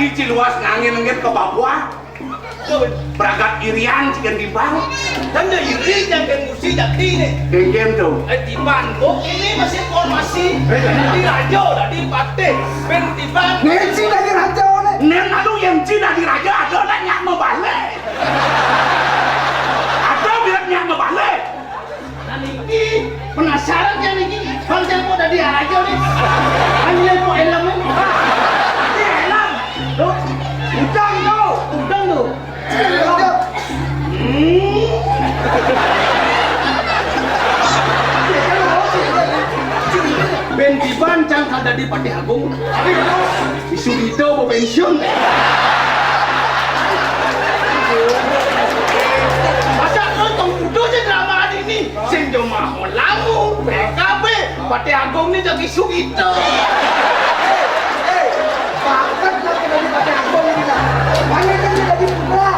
Tadi Ciluas ngangin-ngin ke Papua berangkat irian cikan timbang dan dia iri jangan mesti jadi nih geng tuh timbang kok ini masih formasi di raja di pate ben timbang Nenci dari raja nih. nen lalu yang Cina di raja ada nanya mau balik ada bilang nyak mau balik dan ini penasaran kan ini kalau saya mau dari raja nih hanya mau elemen udang tuh Ben Tiban cang kada di Patih Agung isu itu mau pensiun masa nonton kudu sih drama ini sing jomah lamu PKB Patih Agung ini jadi isu itu Bahkan kalau kita di Patih Agung ini lah. Banyak kan dia jadi putra.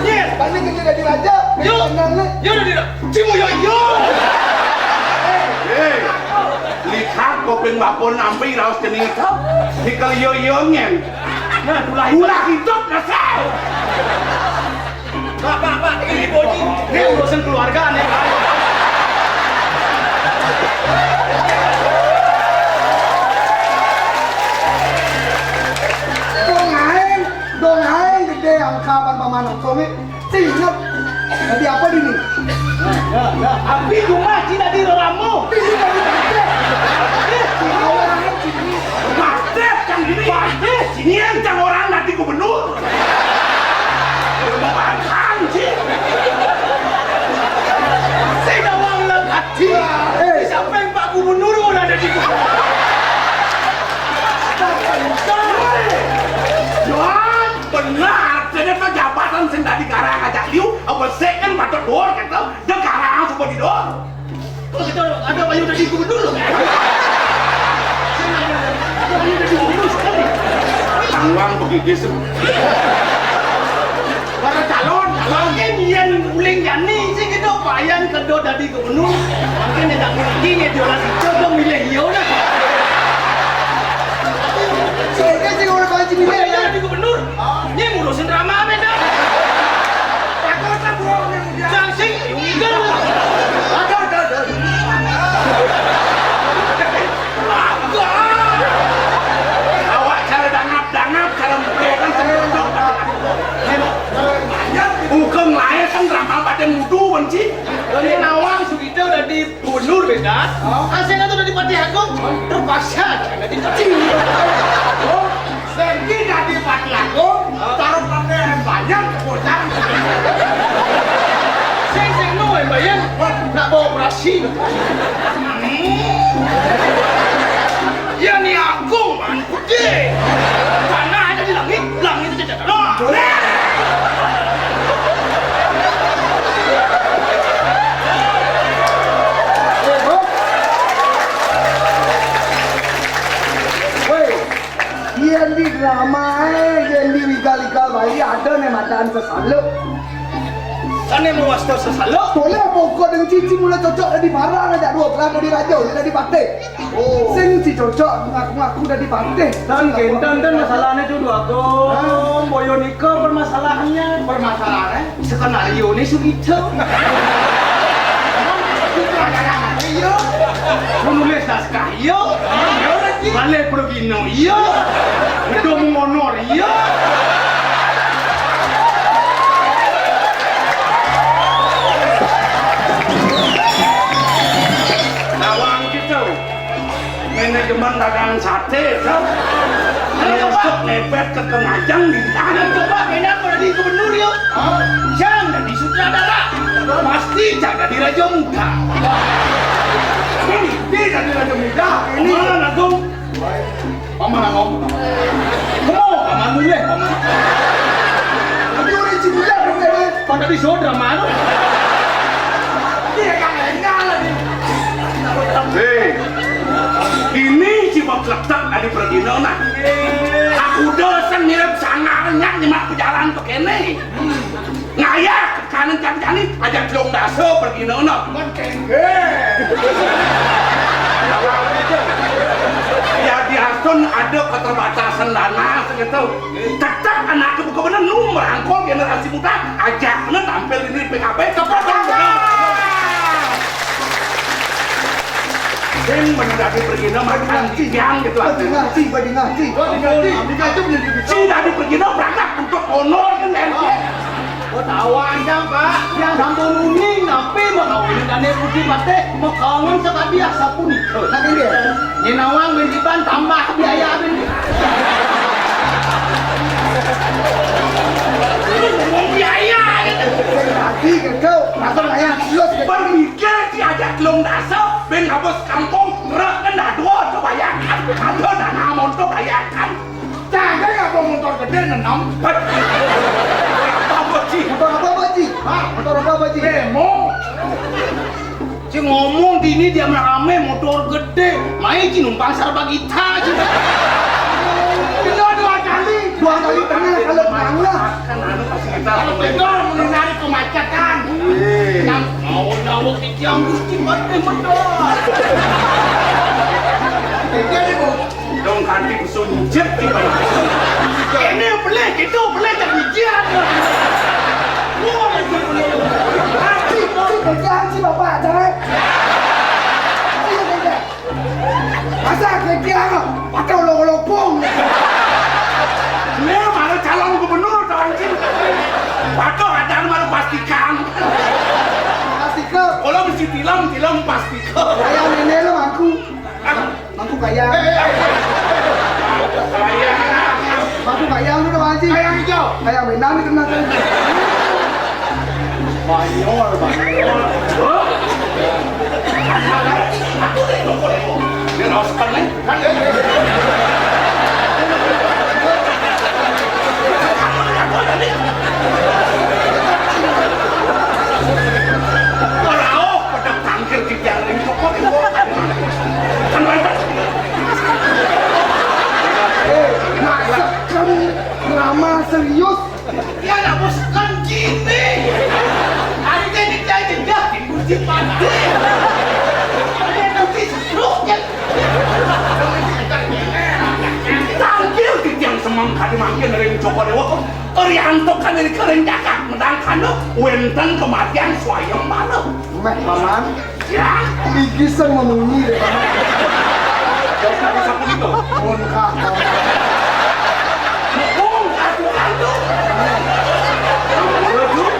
Yes. Banyak kan dia jadi raja. Yo, yo udah cimu yo yo. lihat kopeng bapon ampai raus kening itu nikal yo-yo-nyen Nah, ulah hidup nasal Pak, ini bodi. Ini urusan keluarga nih. Dong aing gede yang kapan pamanang somi. Ingat. Tadi apa ini? Abi cuma Cina di ramu. Ini tadi gede. Pastet kan gini pastet sini yang orang nanti gubernur makan sih Saya gawang lekati. Siapa yang Pak Gubernur udah ada di Johan benar ternyata jabatan sing tadi karang ajak liu apa second patut dor kata dia karang semua di dor Kalau kita ada bayu udah di Gubernur loh. Ada bayu udah di Gubernur sekali. tangwang begigis Para calon mungkin yang uling jani sih kita bayan kedua dari Gubernur. Mungkin dia tak miliki dia orang itu dia milih hiu dah. Soalnya sih orang banci ini Dia ya. jadi Gubernur. Ini ngurusin drama beda. Takut tak bohong yang dia. Sangsing, unggal. awak cara dangap cara mukul sebelum hukum lain kan drama pada mudu benci Ini Nawang Sugito udah dibunuh beda. Asalnya tuh udah di Patih Agung terpaksa karena dikecil. Sengki dari Patih Agung taruh pakai banyak kocang Seng nu yang bayang nak bawa operasi. Ya nih Agung man gede. Karena ada di langit itu tidak ada. Yang di drama yang di wigal-wigal bayi ada nih mataan sesalu. Kan mau wasta sesalo. Boleh pokok dengan cici mulai cocok dari barang aja dua pelan dari raja dari pate. Oh. Sing si cocok ngaku-ngaku dari pate. Dan kentan dan masalahnya itu dua kong boyo nikah permasalahannya. Permasalahannya skenario ini sugito. Iyo. Menulis naskah iyo. Balik pergi no iyo. Itu mengonor iyo. Nawang gitu. Manajemen dagang sate, tau? Nyesek nepet ke Kengajang di Ada coba enak jadi gubernur yuk. Jangan jadi sutradara. Pasti jangan jadi raja muda. Ini jadi raja muda. Ini mana Agung? Paman ngomong. Kamu paman mulai paman. Tapi orang cici muda kan? Pada di saudara mana? Dia kan enggak nih. Hei, ini cuma kletak dari pergino nah. Aku dosen mirip sangarnya nyemak pejalan tuh kene. Ngayak ke kanan kaki ajak dong daso pergino nah. Ya di Aston ada keterbatasan dana segitu. Tetap anak ibu kebenar nu merangkul generasi muda ajaknya tampil ini PKB kepada Sing menjadi pergi makan siang gitu aja. Ngaji, bagi ngaji. Si dari pergi berangkat untuk honor kan MK. Oh tahu aja pak. Yang sambung nuning tapi mau kawin dan putih mate mau kawin sekali biasa pun. Nanti dia. Nyenawang menjiban tambah biaya ini. Ngomong biaya. Ngaji kan kau. Rasa ayah los. Bermikir diajak long daso, ben habis kampung rek kan dah dua tu bayangkan, ada dana motor bayangkan. Jangan ya bawa motor gede nenam. Apa sih? Motor apa Ji? Motor apa Ji? Demo. Si ngomong di ini dia merame motor gede, main si numpang serba kita juga. Kita dua kali Tengah kalau tenang lah. kan anu pasti kita Betul menghindari kemacetan. Yang mau yang gusti mati medal. dong kanti sunjit kita. Ini boleh gitu boleh terbijian. Haji kerjaan si bapak jangan. Masa kerjaan pakai lopong. Ini malah calon gubernur tuh anjing. Pakai ada malah pastikan. Kasih ke. Kalau mesti tilam pastikan. Kayak nenek lo aku. Aku kayak. Aku kayak lu dong Haji. Kayak hijau. Kayak benang itu nanti. Banyor. Dia harus kan Kalau pada tangkir di jalan pokok itu kan Masa kamu lama serius? Ya nak boskan gini. Hari ini dia jejak di kursi mati. Ada nanti struknya. tangkir di yang semangka dimangkin dari Joko Dewa Orianto kan dari keren jakak menangkan wenten kematian swayam malam. Meh paman, Ya, gigi sen memunyi deh paman. jangan bisa pun itu. Munkah paman. Mukung adu. Ambrod.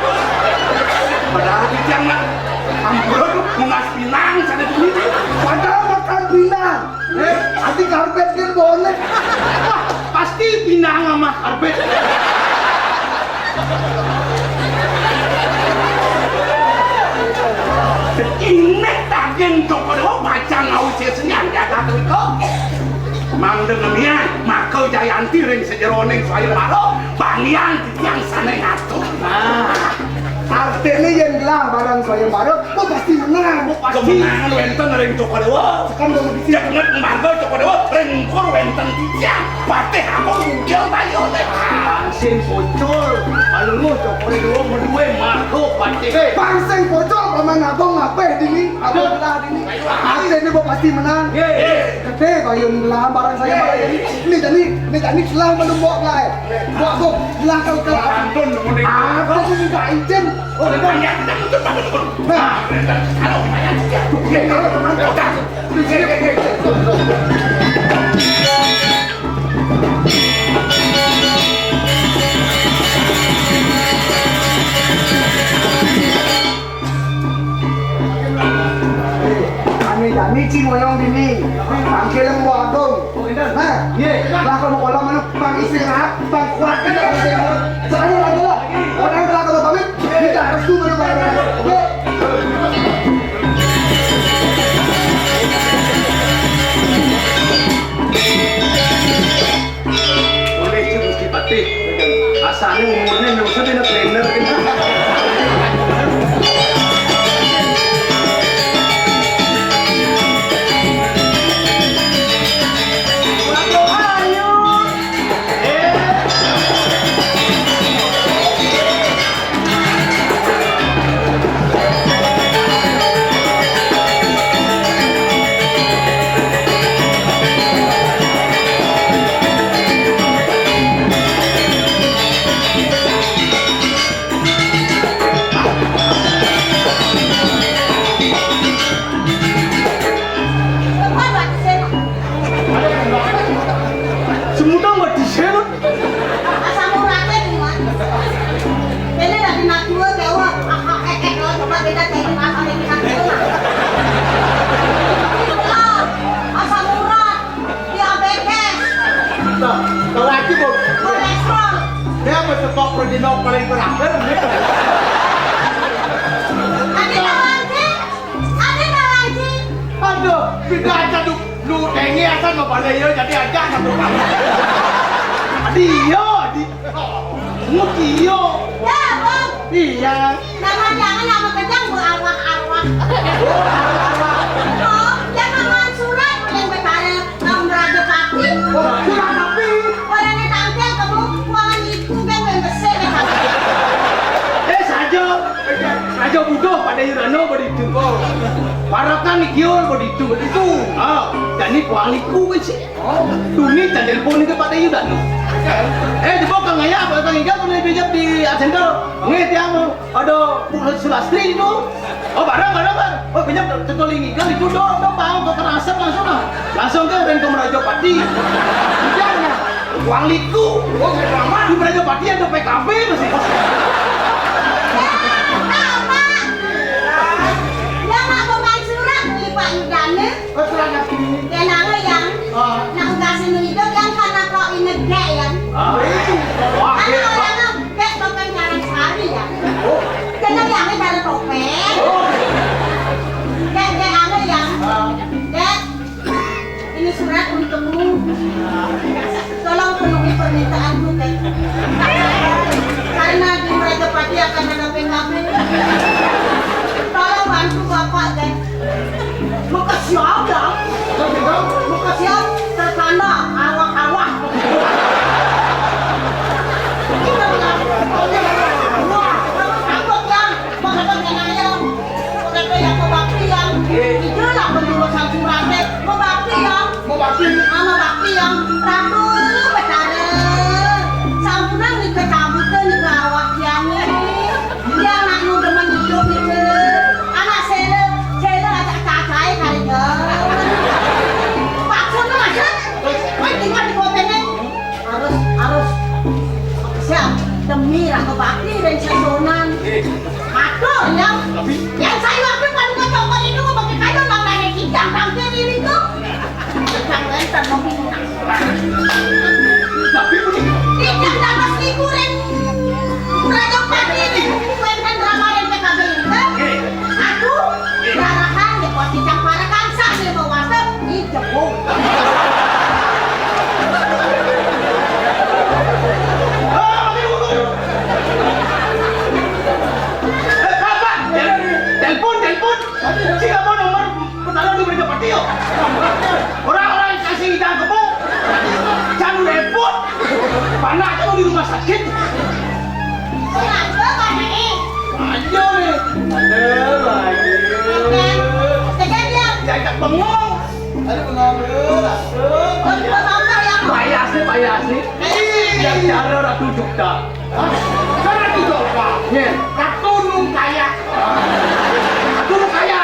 Padahal di yang ambrod mungas pinang sana di sini. Padahal makan pinang. Hati karpet kan boleh. Wah, pasti pinang sama karpet. Ini daging Joko Dewa baca ngawis senyang jaga itu. Mang dengemnya, maka Jayanti ring sejeroning swayam malam, bangian yang sana ngatur. Nah, Artinya yang gelah barang saya bareng, lo pasti menang. Kemenangan wenten ring Joko Dewa. Kan kalau di sini. Jangan embargo Joko Dewa ring kur wenten tijang. Patih aku munggil tayo deh. Pansin bocor. Kalau lu cokol dua berdua marco do pati. Pangseng pojok paman abang ngapain dini? Abang belah dini. Ate ini bawa pasti menang. Kete bayun belah barang saya barang ini tadi selang belum bawa belah. Bawa bawa belah kau kau. Pantun mending. Aku pun tidak izin. Oh, Banyak kita tutup pantun. Kalau banyak Ani cing moyong dini, angkel yang bawa dong. Nah, lah kalau mau kolam mana bang istirahat, bang kuat kita harus sehat. Sekarang lagi lah, orang kelak kalau pamit, kita harus tuh mana barang. Oke. Boleh sih mesti pati. Asalnya umurnya nggak usah dia trainer. Semua buat di sini. Asam uratnya gimana? Ini lagi nak dua dewa, coba kita cari asam yang kita dua. Asam urat, diabetes, Kalau lagi bu, kolesterol. dia bersepok prodinol paling berakhir. Ada lagi. Aduh, tidak aja lu dengi asal mau pada yo jadi aja satu kali. Dia, dia. Ya bang, Iya. nama jangan nama kejang bu arwah-arwah. Oh, jangan surat yang bertanya nama Raja Pati. Kurang tapi. Orang yang tampil kamu uangan itu kan membesar. Saja butuh pada Irano beritu. Parakan ikiol beritu. Jadi kualiku sih. Duni dan telepon ke pada Irano. Di bawah ngaya apa kang iga boleh bijak di agenda. Nget yang ada Pulau Sulastri itu. Oh barang. Oh bijak tetuling iga itu do bang kekerasan langsung lah. Langsung ke Renko Meraja Pati. Jangan. Kualiku. Oh lama di Meraja Pati ada PKB masih. Yang nak pemain surat beli Pak Yudane. Oh surat ini. Yang nama yang nak kasih mengido yang karena kau ini gak yang. Wah, Karena orang gak topeng jarang sekali ya. Karena yang ini dari topeng. Gak ada yang. Gak. Ini surat untukmu. Tolong penuhi permintaanku Kek. Karena di Meraja Pati akan ada PKB. Tolong bantu Bapak Kek. Muka siap dong. Muka siap tertanda awak-awak. Wah, kamu takut yang menghadap yang ayam. Menghadap yang membakti yang. Itulah penjurusan suratnya. Membakti yang. Membakti yang. Ratu betara. Sampunang ni kecabutan ni awak yang ni. Dia nak demen hidup ni ke. Anak sela ajak cakai kali ke. Maksudnya macam. Kau tinggal di kota ni. Harus. Siap. Demi raka bakti dan sesonan. Aduh yang saya waktu kalau kau coba itu kau pakai kayu nak naik kijang tampil ini tu. Kijang rentan mau pindah. Kijang dapat seribu ren. Raja Pati ini bukan drama yang PKB ini kan? Aku garahan di pos kijang para kansa ni bawa wasap di Jepun. bengong. Ada bengong. Payah sih. Yang cara ratu jogja. Cara tu doa. Nih, Ratu nung kaya. aku lu kaya.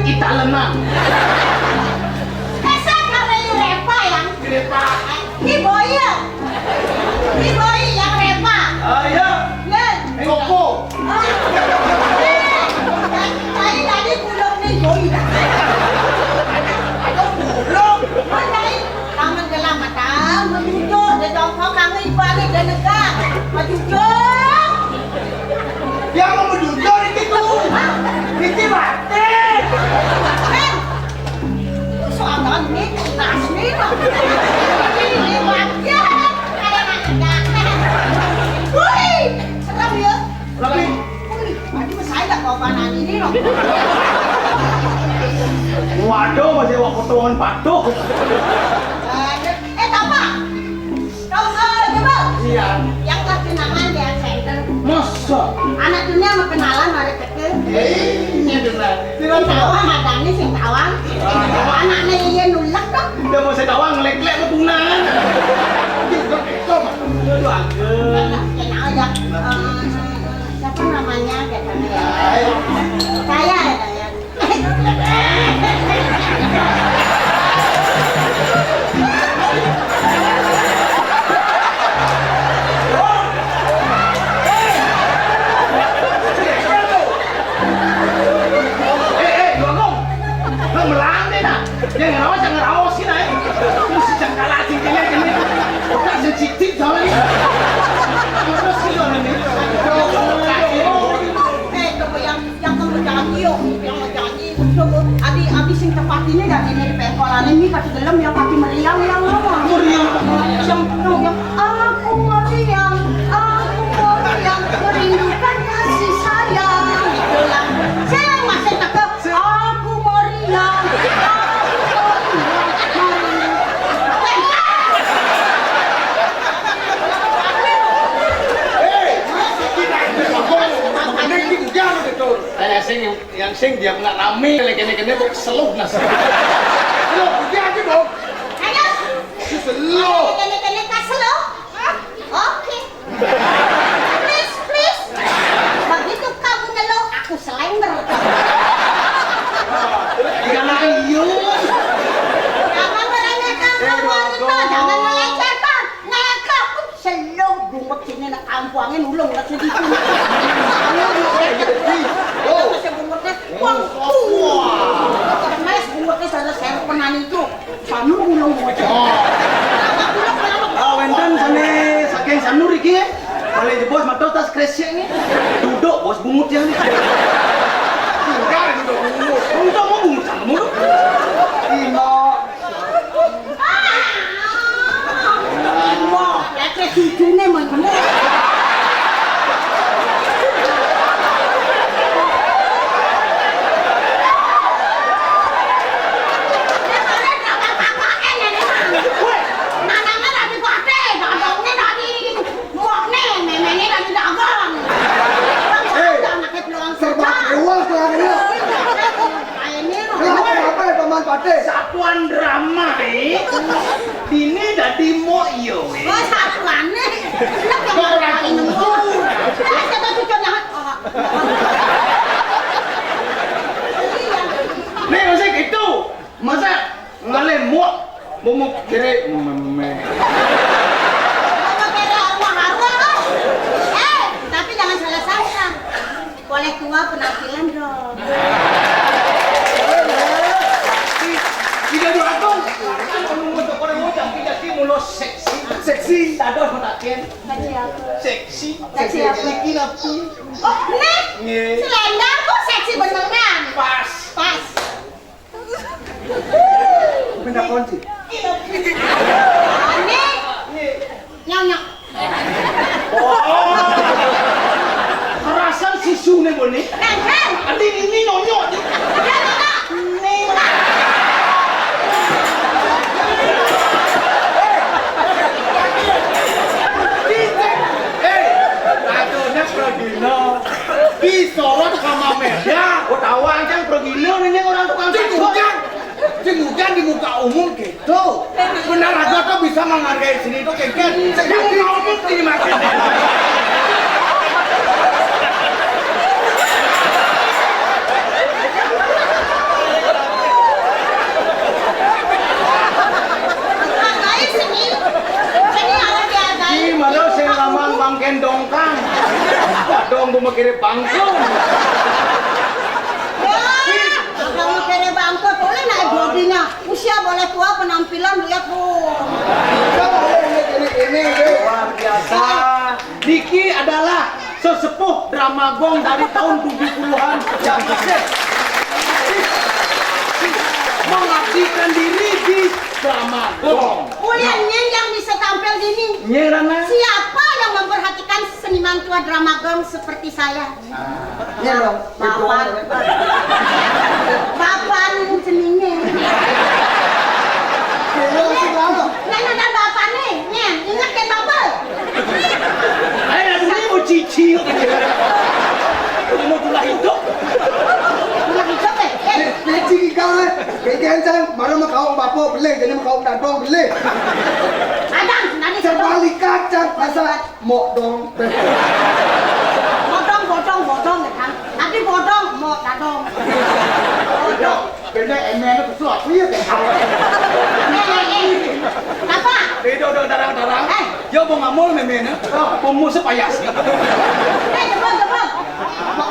Ita lenang. Ayo, Koko. Yang mau menjujur itu. Ini mati. Soalnya ini nas nih, ini lewatnya wih, serem ya. Tapi Wih, tadi saya tak bawa panan ini loh. waduh masih wak potongan patuh. Apa? Kau coba. Iya. Yang kenalan di center. Masa? Anak dunia mau kenalan hari kecil. Ini benar. Sing tawang adane sing tawang. Anaknya iya nulak dong. Dia mau saya tawang ngelek-lek ketunan. Aduh agak. Kenal ya. Siapa namanya? Katanya ya. Saya ya. Yang ngerawas sih naik. Mesti cengkala cincin ini. Otak sensitif soalnya ini. Terus sih loh ini. Yang kamu janji yo, yang mau janji. Coba adi sing tepat ini dari ini pekolan ini kasih dalam yang pati meriang yang lama. Meriang. Yang penuh yang aku meriang merindukan kasih sayang. Itulah. Saya masih tetap aku meriang. Yang sing dia nggak rame, kene-kene kok seluh nas. Lo, dia aja dong. Ayo. Slow. Kene kaselo. Oke. Please. Begitu kamu nelo, aku selengger. Jangan ayo. Jangan meremehkan wanita, jangan melecehkan. Nekat, selo dumut sini nak kampuangin ulung nak sedih. Mas buatnya sana saya pernah itu sanu ulung buat. Wenten sana saking sanur iki ya. Kalau di bos matos tas kresek ni. Duduk bos bungut yang ni. Enggak, itu dong. Untuk mau bungut sama mulu. Imo. Wah, lek cucune mau bener. Satuan drama ini jadi moyo. Oh, satuannya. Lek yang ora nemu. Lek kata cucun yang Nih masa gitu, masa ngalem mau kira tapi jangan salah sangka. Boleh tua penampilan dong. Tidak dua aku. Untuk orang muda tidak sih mulut seksi. Tados matakin. Seksi. Seksi apa? Iki napi. Oh, nih. Selendang kok seksi beneran. Pas. Pindah kunci. Ini. Nyok. Oh. di muka umum gitu. Benar aja tuh bisa menghargai sini tuh kengket. Di muka umum ini makin. Hargai sini. Sini harus dihargai. Ih, malah saya lamang bangken dongkang. Dong mau kirim bangkong. Kalau kere bangkot boleh naik bodinya. Usia boleh tua, penampilan lihat tuh. Ini Luar biasa. Diki adalah sesepuh drama gong dari tahun 70-an. Yang masih mengabdikan diri di drama gong. Uliannya yang bisa tampil gini. Nyerana. Siapa yang memperhatikan seniman tua drama gong seperti saya? ya dong. Bapan seninya. Nenek dan bapak nih, ingat kan bapak? Ayo ini mau cici. Mau tulah hidup. Udah hidup Cici kau eh. Kayak kan baru mau kau bapak beli, jadi mau kau dadong beli. Adang, nanti Terbalik kacang masa mau dong. bodong kan? Nanti bodong, mau dadong. Bodong. Bener emang itu sesuatu ya deh. Kenapa? Do darang. Yo mau ngamul memena. Mau supaya sih. Jebol.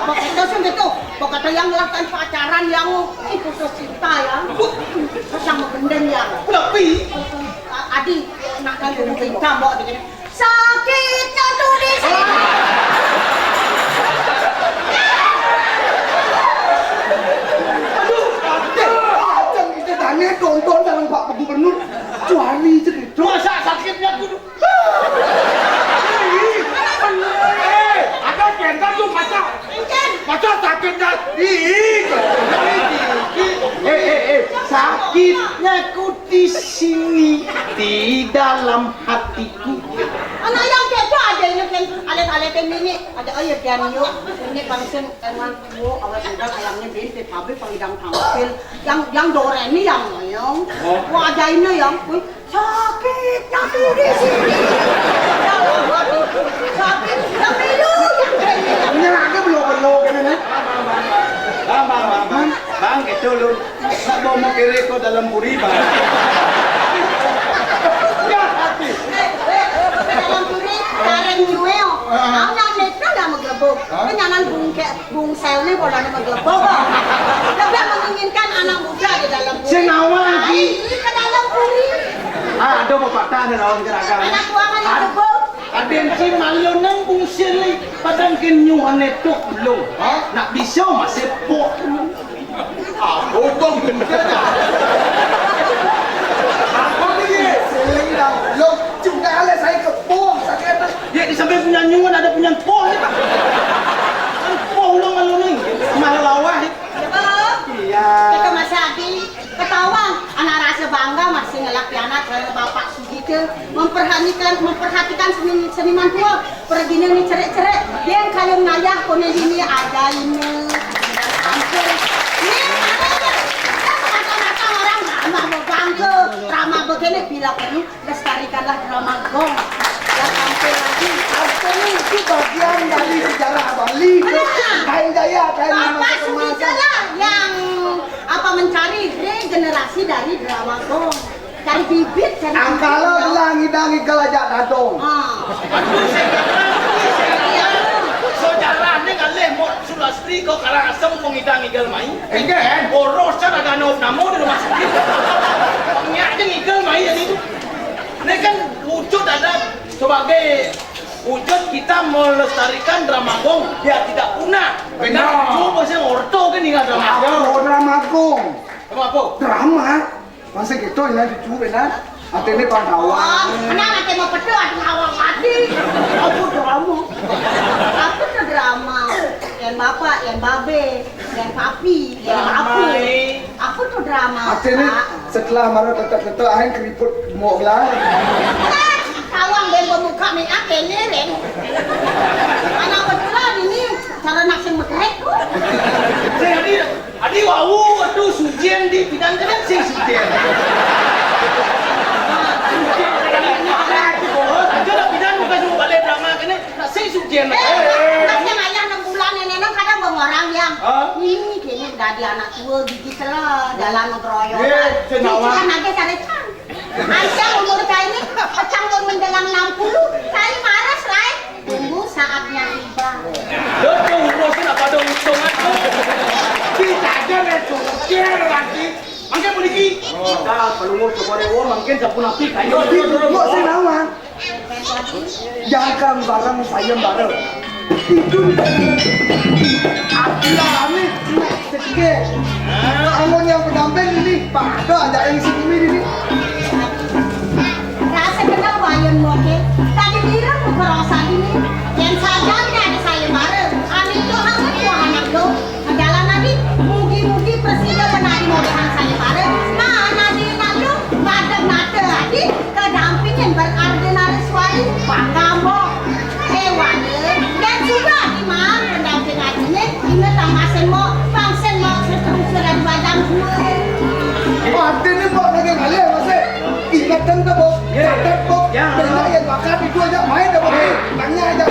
Pok itu sih gitu. Pok kata yang melakukan pacaran yang putus cinta ya. Terus yang mengendeng ya. Tapi Adi nak kan cinta mbok dengan sakitnya tuh di sini. Kacang itu tanya tonton dalam Pak Gubernur. Cuali cerita. masa sakitnya kudu. Ada kental tuh maca. Maca sakitnya. Sakitnya ku di sini di dalam hatiku. Anak yang kayak itu ada ini kan alet-alet ini ada air dan yuk ini pangsen teman bu awal sudah ayamnya binti pabrik pangidang tampil yang doreni yang wah ada ini yang sakitnya tuh di sini sakit yang dulu yang Ini lagi belum kan ini. Bang, itu lu mau kiri kok dalam buri bang. dalam turi kareng nyueo ang nanet na na maglabog kanyanan bung sel ni wala na maglabog dapat menginginkan anak muda di dalam buri Sengawa lagi. Ay, ke dalam buri Ada mau patah dan lawan gerakan. anak buangan yang lebog Ada yang si malo nang bung sili padang kenyuhan itu belum. Nak bisa masih po. Bang bener. Apa ni? Seling dah. Lo juga ada saya kepung sakit. Ya di samping punya nyungan ada punya po. Po ulang malo ning. Malawah. Iya. kita masih adi ketawa anak rasa bangga masih ngelak anak karena bapak sugi ke memperhatikan seniman tua pergi nih cerek-cerek dia yang kalian ngayah kone ini ada ini hampir ini ada kata-kata orang ramah bangga ramah begini bila perlu lestarikanlah drama gong yang tampil lagi Itu bagian dari sejarah Bali. Kain Jaya, kain Bapak Sugita lah yang mencari regenerasi dari drama gong dari bibit dari Angkala bilang ngidangi galajak dadong. Saudara ni ngalih mo Sulastri ko karang asam mengidang igal mai. Enggak. Boros cara ganop namo di rumah sakit. Nyak jeung igal mai jadi itu. Ini kan wujud ada sebagai wujud kita melestarikan drama gong biar tidak punah. Benar. Coba saya orto kan tinggal drama gong. Apa drama gong? Apa? Drama. Masa gitu ini cucu benar. Ate ini Pandawa. Anak nanti mau pedot ngawang mati. Aku drama. Yang bapak, yang babe, yang papi, yang aku. Aku tuh drama. Ate ini setelah marah tetek-tetek akhirnya keriput mau belah. Kawang dan pemuka make up ini ren. Anak betulan ini cara nasi mekrek. Jadi Adi wau aduh sujian di bidang kan sing sujian. Aja nak bidang bukan cuma balai drama kene, nak sing sujian. Nanti ayah 6 bulan nenek kadang bawa orang yang ini kayaknya udah di anak tua gigi selah jalan ngeroyokan. Cuma nanti cari can. Aisyah umur kayak ini pecang umur menjelang 60, kali marah Rai. Tunggu saatnya tiba. Betul, urusin apa dong hitungan tu. Kita aja sujian lagi. Mungkin pergi. Kita pelungur coba dewa mungkin sapu napi kayu. Kok senawan? Jangan bareng saya bareng. Itu Alami sedikit. Angon yang pendamping ini, Pak ada yang si ini ini. Rasa kenal wayun moke. Tadi bilang mau kerasa ini. Yang sadarnya ada saya bareng. Ani itu hangat buah anak lo. Jalan nanti mugi-mugi presiden menari modehan saya bareng. Nah, nanti lalu nade lagi kedampingan berardinaris wali Pangambo. Hewan dan sudah imam pendamping ajinya ingat tamasen mo pangsen mo seterus badan semua. Ada nih Pak lagi ngalir masih. Ingatkan tuh Bob, catat Bob. Dengar yang bakar itu aja main dah Bob. Tanya aja.